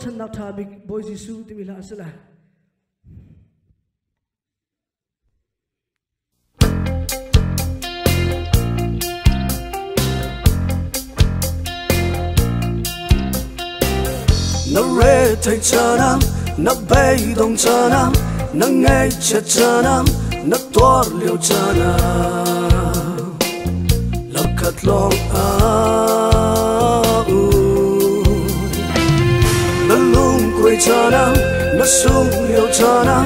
chân nào thà bị bôi Giêsu thì mình là sẽ là nó rê thay cha nam nó bay đồng cha nam nó ngay chết cha nam nó toa liều cha nam lập cắt lòng nó lung quay cha nam nó sung liều cha nam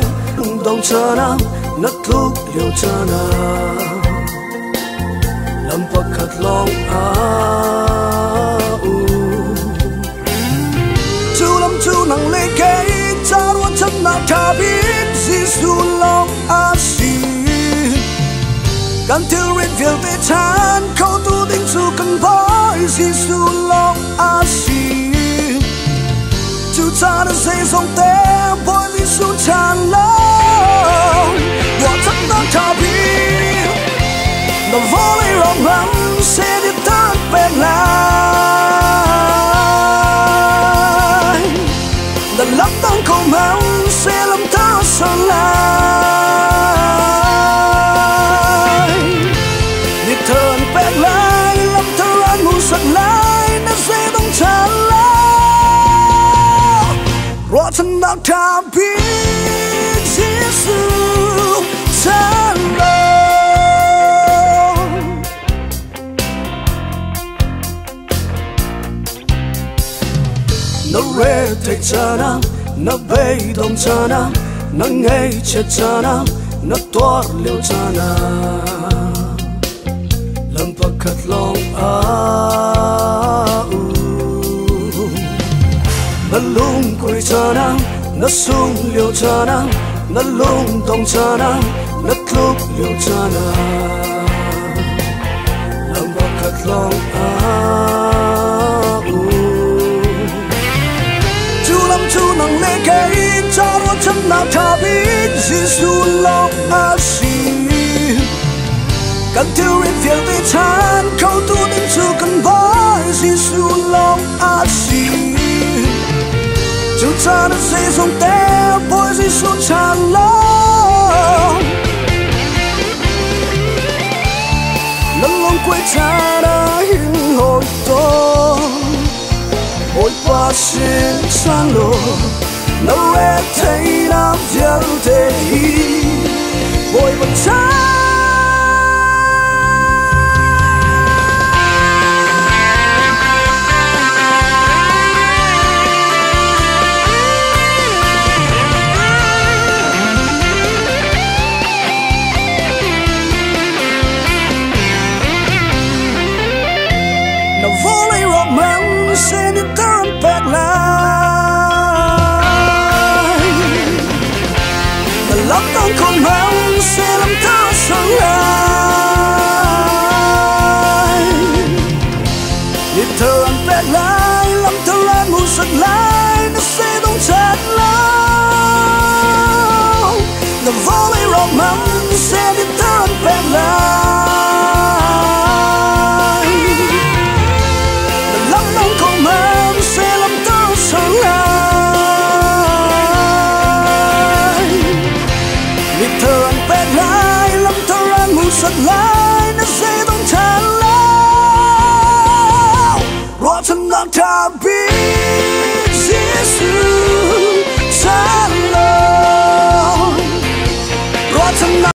đồng cha nam nó thúc liều cha nam lập cắt lòng chú nang lê cây cha ruột chân nào thà biết Giêsu lòng asi gan thiếu riết việc về chan khâu tu tinh su cần bói Giêsu lòng asi chú cha đã xây sông té bói Giêsu chan lòng ruột chân nào thà biết nó vô lấy lòng lắm sẽ đi tới bên đã lắm tăng cầu mong sẽ làm ta sợ lại nhịp thở bẹt lại làm thơ anh ngủ sẵn lại nó sẽ đông trả lại rõ chân đạo thả biết Giêsu trả lời nó rê thay cha nam nó bay đồng cha nam nó ngay chết cha nam nó toa liều cha nam làm bạc khát lòng nó lung quay cha nam nó sung liều cha nam nó lung đồng cha nam nó thúc liều cha nam làm bạc khát lòng chú nang lê cây cha ruột chân nào thà biết Giêsu lòng asi cần thiếu riết việc về chan khâu tu tinh su cần bói Giêsu lòng asi chú cha đã xây sông té bói Giêsu chan lòng lần lòng quay cha đã hiện hồi tôi ôi qua xin sang lộ nó rét thấy nam dấu thế ôi bằng trái